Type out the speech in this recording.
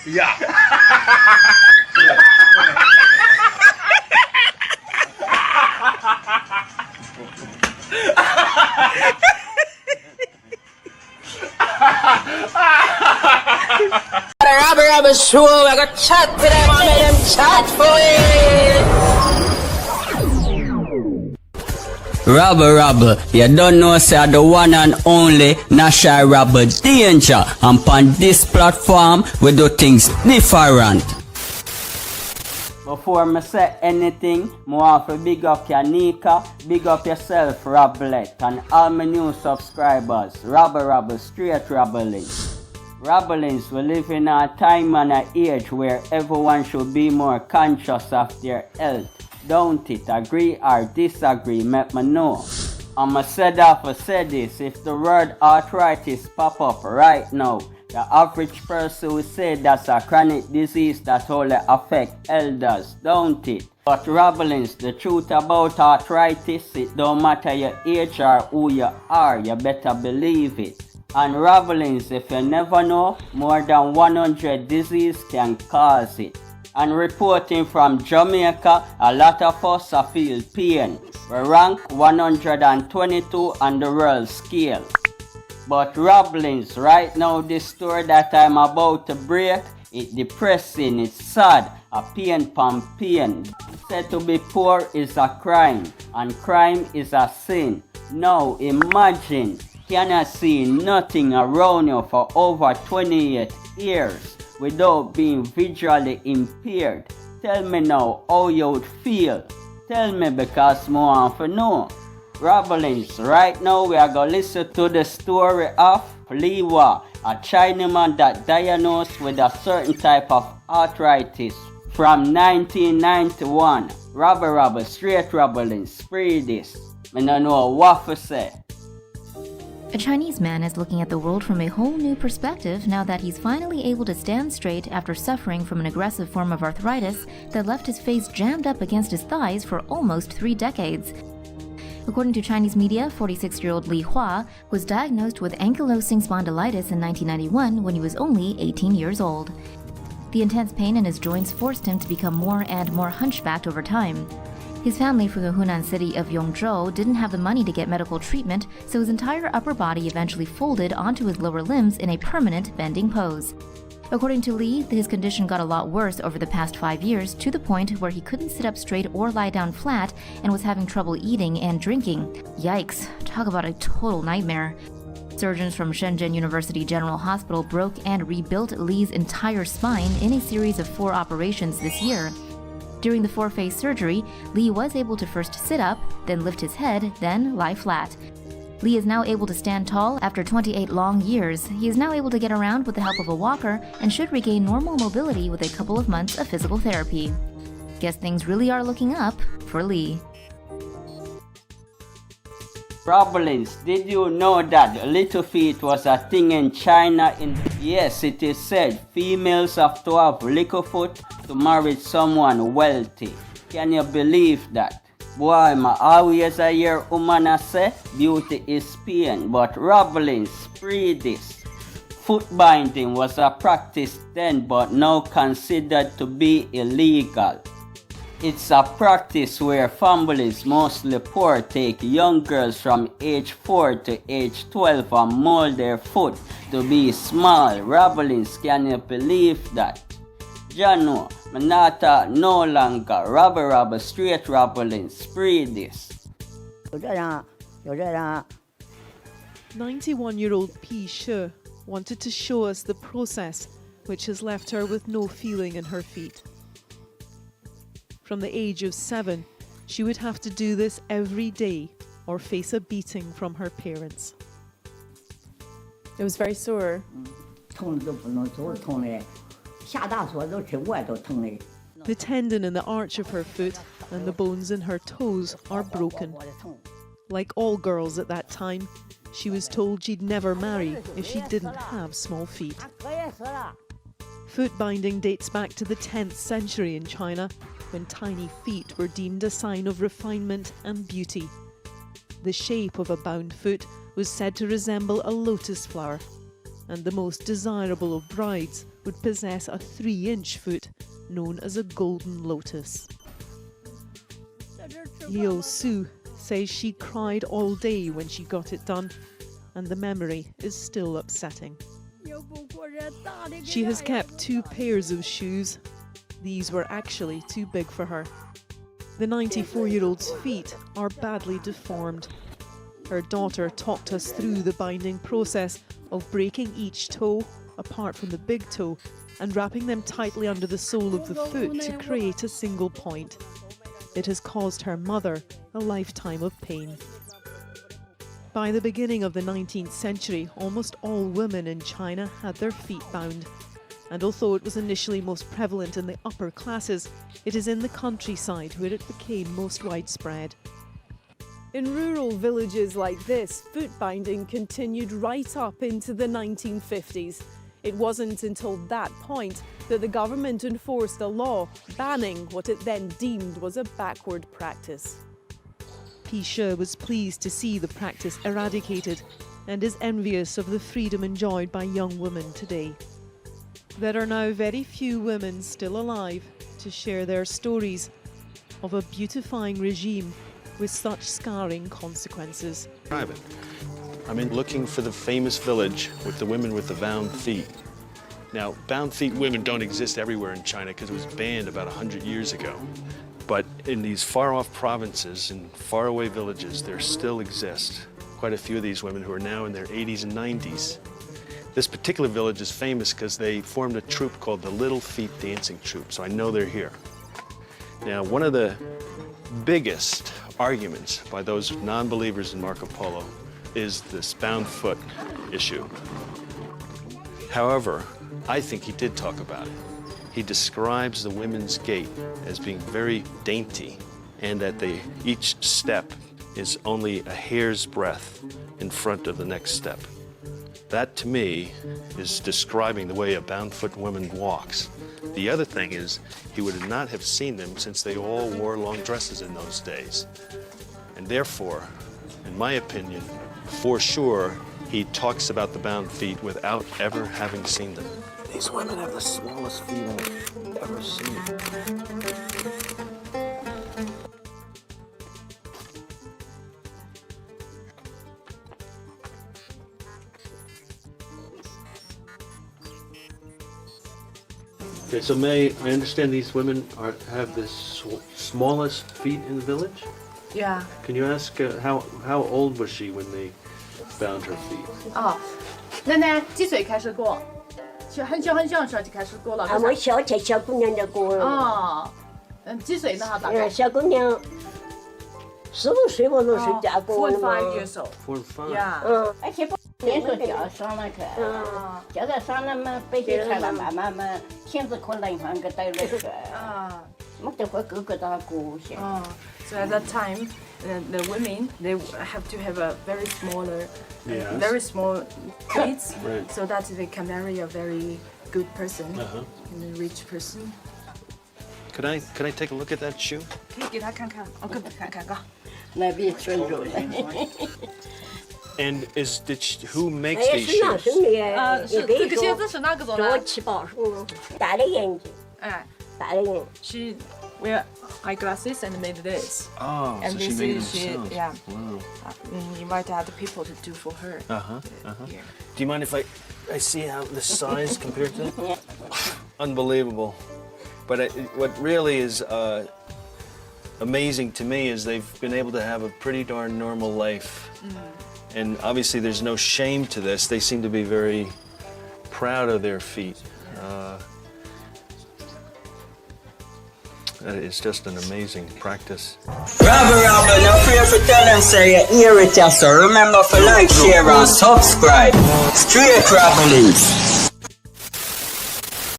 Yeah. Rabble Rabble show, I got chat to them, I made them chat for it. Rabble Rabble, you don't know say the one and only National Rabble Danger, and on this platform we do things different. Before I say anything, I want to big up Yanika, big up yourself, Rablet, and all my new subscribers, Rabble Rabble, straight Rabbling. Rabblings, we live in a time and an age where everyone should be more conscious of their health. Don't it? Agree or disagree? Let me know. I'ma say this, if the word arthritis pop up right now, the average person will say that's a chronic disease that only affects elders, don't it? But Rabblings, the truth about arthritis, it don't matter your age or who you are, you better believe it. And Rabblings, if you never know, more than 100 diseases can cause it. And reporting from Jamaica, a lot of us feel pain. We rank 122 on the world scale. But Rabblings, right now this story that I'm about to break, it's depressing, it's sad, a pain pump pain. Said to be poor is a crime, and crime is a sin. Now imagine, cannot see nothing around you for over 28 years without being visually impaired. Tell me now how you would feel. Tell me because I want to know. Rabblings, right now we are going to listen to the story of Li Hua, a Chinaman that diagnosed with a certain type of arthritis from 1991. Rabble Rabble, straight Rabblings, spread this. I don't know what to say. A Chinese man is looking at the world from a whole new perspective now that he's finally able to stand straight after suffering from an aggressive form of arthritis that left his face jammed up against his thighs for almost 3 decades. According to Chinese media, 46-year-old Li Hua was diagnosed with ankylosing spondylitis in 1991 when he was only 18 years old. The intense pain in his joints forced him to become more and more hunchbacked over time. His family from the Hunan city of Yongzhou didn't have the money to get medical treatment, so his entire upper body eventually folded onto his lower limbs in a permanent bending pose. According to Li, his condition got a lot worse over the past 5 years, to the point where he couldn't sit up straight or lie down flat and was having trouble eating and drinking. Yikes, talk about a total nightmare. Surgeons from Shenzhen University General Hospital broke and rebuilt Li's entire spine in a series of 4 operations this year. During the 4-phase surgery, Li was able to first sit up, then lift his head, then lie flat. Li is now able to stand tall after 28 long years. He is now able to get around with the help of a walker and should regain normal mobility with a couple of months of physical therapy. Guess things really are looking up for Li. Rabblings, did you know that little feet was a thing in China? Yes, it is said females have to have little foot to marry someone wealthy. Can you believe that? Boy, I always hear women say beauty is pain, but Rabblings, spread this. Foot binding was a practice then but now considered to be illegal. It's a practice where families, mostly poor, take young girls from age 4 to age 12 and mold their foot to be small. Rabblings, can you believe that? Jano, Manata, no longer. Rabble Rabble, straight Rabblings, spread this. 91-year-old P. Shi wanted to show us the process which has left her with no feeling in her feet. From the age of 7, she would have to do this every day or face a beating from her parents. It was very sore. The tendon in the arch of her foot and the bones in her toes are broken. Like all girls at that time, she was told she'd never marry if she didn't have small feet. Foot binding dates back to the 10th century in China, when tiny feet were deemed a sign of refinement and beauty. The shape of a bound foot was said to resemble a lotus flower, and the most desirable of brides would possess a 3-inch foot known as a golden lotus. Liu Su says she cried all day when she got it done, and the memory is still upsetting. She has kept 2 pairs of shoes. These were actually too big for her. The 94-year-old's feet are badly deformed. Her daughter talked us through the binding process of breaking each toe, apart from the big toe, and wrapping them tightly under the sole of the foot to create a single point. It has caused her mother a lifetime of pain. By the beginning of the 19th century, almost all women in China had their feet bound. And although it was initially most prevalent in the upper classes, it is in the countryside where it became most widespread. In rural villages like this, foot binding continued right up into the 1950s. It wasn't until that point that the government enforced a law banning what it then deemed was a backward practice. Pisha was pleased to see the practice eradicated and is envious of the freedom enjoyed by young women today. There are now very few women still alive to share their stories of a beautifying regime with such scarring consequences. Private. I'm in looking for the famous village with the women with the bound feet. Now, bound feet women don't exist everywhere in China because it was banned about 100 years ago. But in these far-off provinces and faraway villages, there still exist quite a few of these women who are now in their 80s and 90s. This particular village is famous because they formed a troupe called the Little Feet Dancing Troupe, so I know they're here. Now, one of the biggest arguments by those non-believers in Marco Polo is this bound foot issue. However, I think he did talk about it. He describes the women's gait as being very dainty and that each step is only a hair's breadth in front of the next step. That, to me, is describing the way a bound-foot woman walks. The other thing is, he would not have seen them since they all wore long dresses in those days. And therefore, in my opinion, for sure, he talks about the bound feet without ever having seen them. These women have the smallest feet I've ever seen. Okay, so May, I understand these women have the smallest feet in the village? Yeah. Can you ask how old was she when they bound her feet? 哦，奶奶几岁开始过？很小的时候就开始过了。我小姑娘就过了。哦，几岁呢？哈，大概。小姑娘4、5岁我都睡觉过了嘛。 4 5 years old. 4 and 5. Yeah. 而且连着叫上了去，叫在上了嘛，白天看了妈妈们，天子可能放个带了去。我就会个个打过去。So at that time, the women they have to have a very smaller, Yes. very small feet, Right. so that they can marry a very good person, and a rich person. Could I take a look at that shoe? 可以给他看看，我给他看看个。那边村住的。 And who makes 哎， these 是哪 shoes? 是的？是这个鞋子是哪个做的？做7、8岁，大的眼睛，哎，大的眼睛。 she wear eyeglasses and made this. Oh, And so she this made is them themselves. yeah. Wow. Invite other people to do for her. Yeah. Do you mind if I see how the size compared to that? Unbelievable. But what really is amazing to me is they've been able to have a pretty darn normal life. And obviously there's no shame to this. They seem to be very proud of their feet. It's just an amazing practice. Rabble Rabble, no fear for tell them say you hear it, so remember to like, share and subscribe. Straight Rabble.